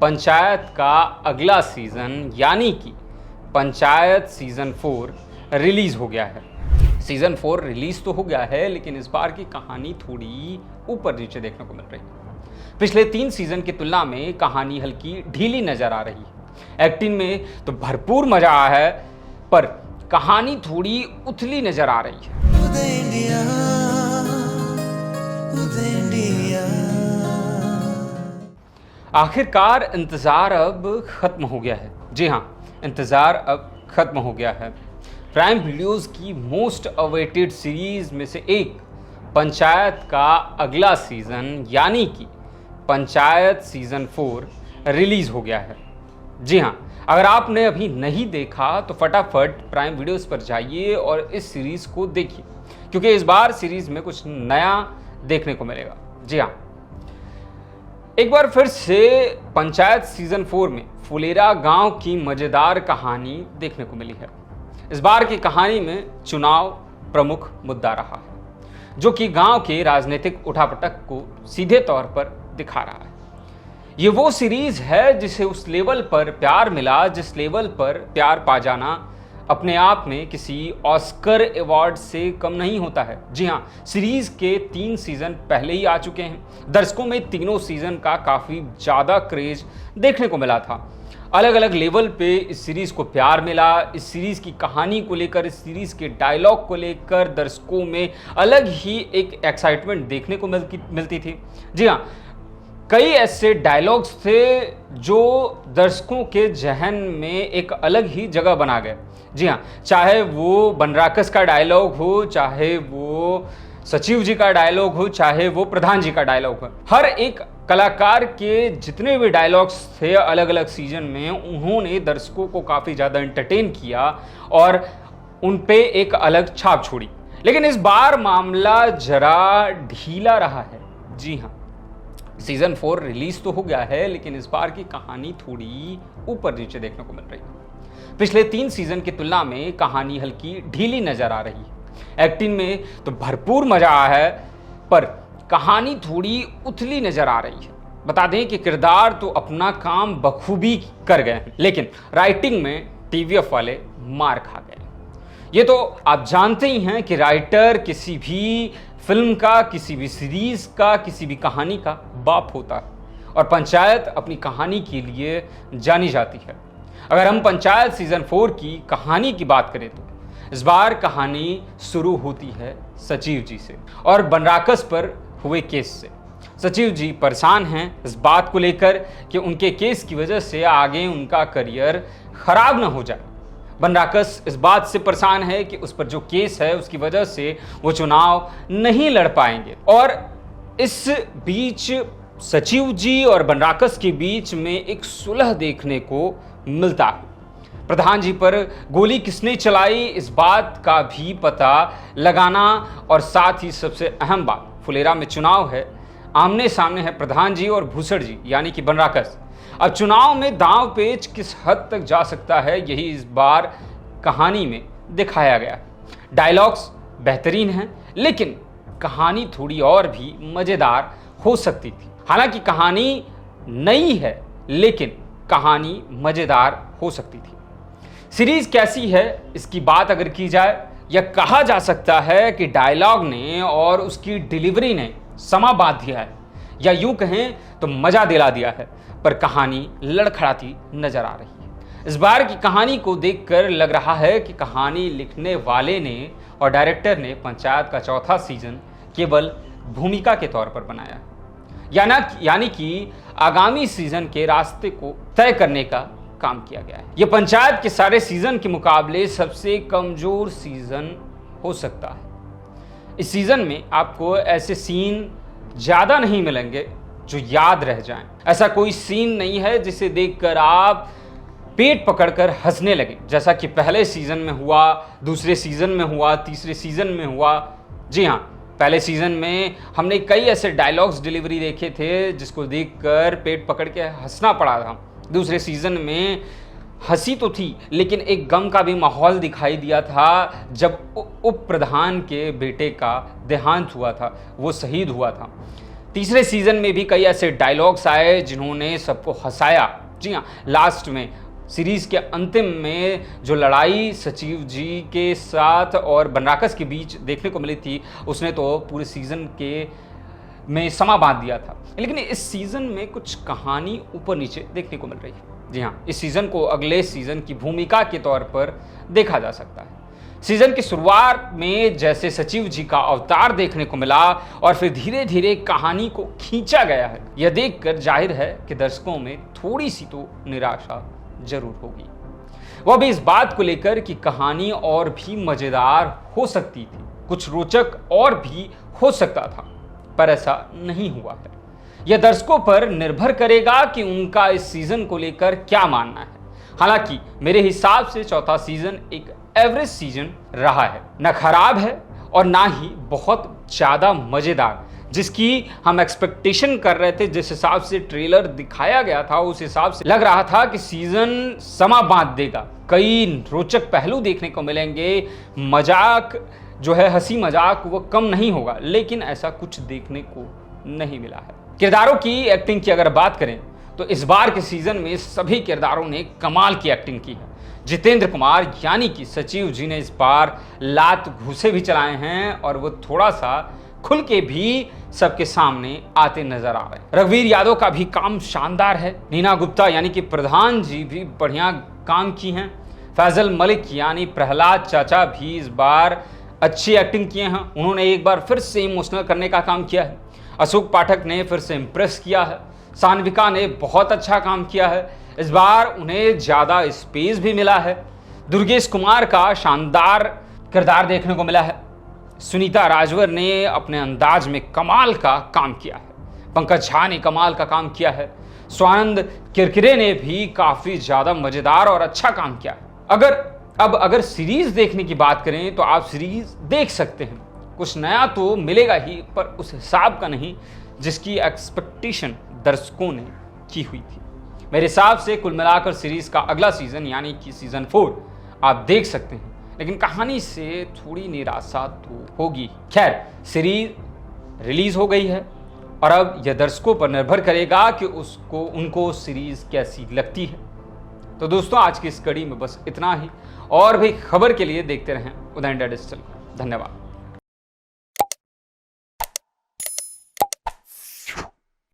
पंचायत का अगला सीजन यानी कि पंचायत सीजन 4 रिलीज हो गया है। सीजन 4 रिलीज तो हो गया है, लेकिन इस बार की कहानी थोड़ी ऊपर नीचे देखने को मिल रही है। पिछले 3 सीजन की तुलना में कहानी हल्की ढीली नजर आ रही है। एक्टिंग में तो भरपूर मजा आया है, पर कहानी थोड़ी उथली नजर आ रही है। आखिरकार इंतजार अब खत्म हो गया है। जी हाँ, इंतजार अब खत्म हो गया है। प्राइम वीडियोस की मोस्ट अवेटेड सीरीज में से एक पंचायत का अगला सीजन यानी कि पंचायत सीजन 4 रिलीज हो गया है। जी हाँ, अगर आपने अभी नहीं देखा तो फटाफट प्राइम वीडियोस पर जाइए और इस सीरीज को देखिए, क्योंकि इस बार सीरीज में कुछ नया देखने को मिलेगा। जी हाँ, एक बार फिर से पंचायत सीजन 4 में फुलेरा गांव की मजेदार कहानी देखने को मिली है। इस बार की कहानी में चुनाव प्रमुख मुद्दा रहा है, जो कि गांव के राजनीतिक उठापटक को सीधे तौर पर दिखा रहा है। ये वो सीरीज है जिसे उस लेवल पर प्यार मिला जिस लेवल पर प्यार पा जाना अपने आप में किसी ऑस्कर अवार्ड से कम नहीं होता है। जी हाँ, सीरीज के 3 सीजन पहले ही आ चुके हैं। दर्शकों में तीनों सीजन का काफी ज्यादा क्रेज देखने को मिला था। अलग अलग लेवल पे इस सीरीज को प्यार मिला। इस सीरीज की कहानी को लेकर, इस सीरीज के डायलॉग को लेकर दर्शकों में अलग ही एक एक्साइटमेंट देखने को मिलती थी। जी हाँ, कई ऐसे डायलॉग्स थे जो दर्शकों के जहन में एक अलग ही जगह बना गए। जी हाँ, चाहे वो बनराकस का डायलॉग हो, चाहे वो सचिव जी का डायलॉग हो, चाहे वो प्रधान जी का डायलॉग हो, हर एक कलाकार के जितने भी डायलॉग्स थे अलग अलग सीजन में, उन्होंने दर्शकों को काफी ज्यादा एंटरटेन किया और उन पे एक अलग छाप छोड़ी। लेकिन इस बार मामला जरा ढीला रहा है। जी हाँ, सीजन 4 रिलीज तो हो गया है, लेकिन इस बार की कहानी थोड़ी ऊपर नीचे देखने को मिल रही है। पिछले 3 सीजन की तुलना में कहानी हल्की ढीली नजर आ रही है। एक्टिंग में तो भरपूर मजा आया है, पर कहानी थोड़ी उथली नजर आ रही है। बता दें कि किरदार तो अपना काम बखूबी कर गए हैं, लेकिन राइटिंग में टीवीएफ वाले मार खा गए। ये तो आप जानते ही हैं कि राइटर किसी भी फिल्म का, किसी भी सीरीज का, किसी भी कहानी का बाप होता है, और पंचायत अपनी कहानी के लिए जानी जाती है। अगर हम पंचायत सीजन 4 की कहानी की बात करें तो इस बार कहानी शुरू होती है सचिव जी से और बनराकस पर हुए केस से। सचिव जी परेशान हैं इस बात को लेकर कि उनके केस की वजह से आगे उनका करियर खराब ना हो जाए। बनराकस इस बात से परेशान है कि उस पर जो केस है उसकी वजह से वो चुनाव नहीं लड़ पाएंगे, और इस बीच सचिव जी और बनराकस के बीच में एक सुलह देखने को मिलता है। प्रधान जी पर गोली किसने चलाई इस बात का भी पता लगाना, और साथ ही सबसे अहम बात, फुलेरा में चुनाव है, आमने सामने है प्रधान जी और भूसड़ जी यानी कि बनराकस। अब चुनाव में दांव पेच किस हद तक जा सकता है, यही इस बार कहानी में दिखाया गया। डायलॉग्स बेहतरीन हैं, लेकिन कहानी थोड़ी और भी मजेदार हो सकती थी। हालांकि कहानी नई है, लेकिन कहानी मजेदार हो सकती थी। सीरीज कैसी है इसकी बात अगर की जाए, या कहा जा सकता है कि डायलॉग ने और उसकी डिलीवरी ने समा बांध दिया है, या यूं कहें तो मजा दिला दिया है, पर कहानी लड़खड़ाती नजर आ रही है। इस बार की कहानी को देखकर लग रहा है कि कहानी लिखने वाले ने और डायरेक्टर ने पंचायत का चौथा सीजन केवल भूमिका के तौर पर बनाया है, यानी कि आगामी सीजन के रास्ते को तय करने का काम किया गया है। यह पंचायत के सारे सीजन के मुकाबले सबसे कमजोर सीजन हो सकता है। इस सीजन में आपको ऐसे सीन ज्यादा नहीं मिलेंगे जो याद रह जाएं। ऐसा कोई सीन नहीं है जिसे देखकर आप पेट पकड़कर हंसने लगे, जैसा कि पहले सीजन में हुआ, दूसरे सीजन में हुआ, तीसरे सीजन में हुआ। जी हाँ, पहले सीजन में हमने कई ऐसे डायलॉग्स डिलीवरी देखे थे जिसको देखकर पेट पकड़ के हंसना पड़ा था। दूसरे सीजन में हंसी तो थी, लेकिन एक गम का भी माहौल दिखाई दिया था जब उप प्रधान के बेटे का देहांत हुआ था, वो शहीद हुआ था। तीसरे सीजन में भी कई ऐसे डायलॉग्स आए जिन्होंने सबको हंसाया। जी हाँ, लास्ट में सीरीज के अंतिम में जो लड़ाई सचिव जी के साथ और बनराकस के बीच देखने को मिली थी, उसने तो पूरे सीजन के में समा बांध दिया था। लेकिन इस सीजन में कुछ कहानी ऊपर नीचे देखने को मिल रही है। जी हाँ, इस सीजन को अगले सीजन की भूमिका के तौर पर देखा जा सकता है। सीजन की शुरुआत में जैसे सचिव जी का अवतार देखने को मिला और फिर धीरे धीरे कहानी को खींचा गया है, यह देखकर जाहिर है कि दर्शकों में थोड़ी सी तो निराशा जरूर होगी। वह भी इस बात को लेकर कि कहानी और भी मजेदार हो सकती थी, कुछ रोचक और भी हो सकता था, पर ऐसा नहीं हुआ है। यह दर्शकों पर निर्भर करेगा कि उनका इस सीजन को लेकर क्या मानना है। हालांकि मेरे हिसाब से चौथा सीजन एक एवरेज सीजन रहा है, न खराब है और ना ही बहुत ज्यादा मजेदार, जिसकी हम एक्सपेक्टेशन कर रहे थे। जिस हिसाब से ट्रेलर दिखाया गया था उस हिसाब से लग रहा था कि सीजन समा बांध देगा, कई रोचक पहलू देखने को मिलेंगे, मजाक जो है हंसी मजाक वो कम नहीं होगा, लेकिन ऐसा कुछ देखने को नहीं मिला है। किरदारों की एक्टिंग की अगर बात करें तो इस बार के सीजन में सभी किरदारों ने कमाल की एक्टिंग की है। जितेंद्र कुमार यानी कि सचिव जी ने इस बार लात घूसे भी चलाए हैं और वो थोड़ा सा खुल के भी सबके सामने आते नजर आ रहे हैं। रघुवीर यादव का भी काम शानदार है। नीना गुप्ता यानी कि प्रधान जी भी बढ़िया काम की हैं। फैजल मलिक यानी प्रहलाद चाचा भी इस बार अच्छी एक्टिंग किए हैं। उन्होंने एक बार फिर से इमोशनल करने का काम किया है। अशोक पाठक ने फिर से इम्प्रेस किया है। सान्विका ने बहुत अच्छा काम किया है। इस बार उन्हें ज़्यादा स्पेस भी मिला है। दुर्गेश कुमार का शानदार किरदार देखने को मिला है। सुनीता राजवर ने अपने अंदाज में कमाल का काम किया है। पंकज झा ने कमाल का काम किया है। स्वानंद किरकिरे ने भी काफ़ी ज़्यादा मज़ेदार और अच्छा काम किया है। अगर सीरीज देखने की बात करें तो आप सीरीज देख सकते हैं। कुछ नया तो मिलेगा ही, पर उस हिसाब का नहीं जिसकी एक्सपेक्टेशन दर्शकों ने की हुई थी। मेरे हिसाब से कुल मिलाकर सीरीज का अगला सीजन यानी कि सीजन 4 आप देख सकते हैं, लेकिन कहानी से थोड़ी निराशा तो होगी। खैर, सीरीज रिलीज हो गई है और अब यह दर्शकों पर निर्भर करेगा कि उनको सीरीज कैसी लगती है। तो दोस्तों, आज की इस कड़ी में बस इतना ही। और भी खबर के लिए देखते रहें उदय इंडिया डिजिटल। धन्यवाद।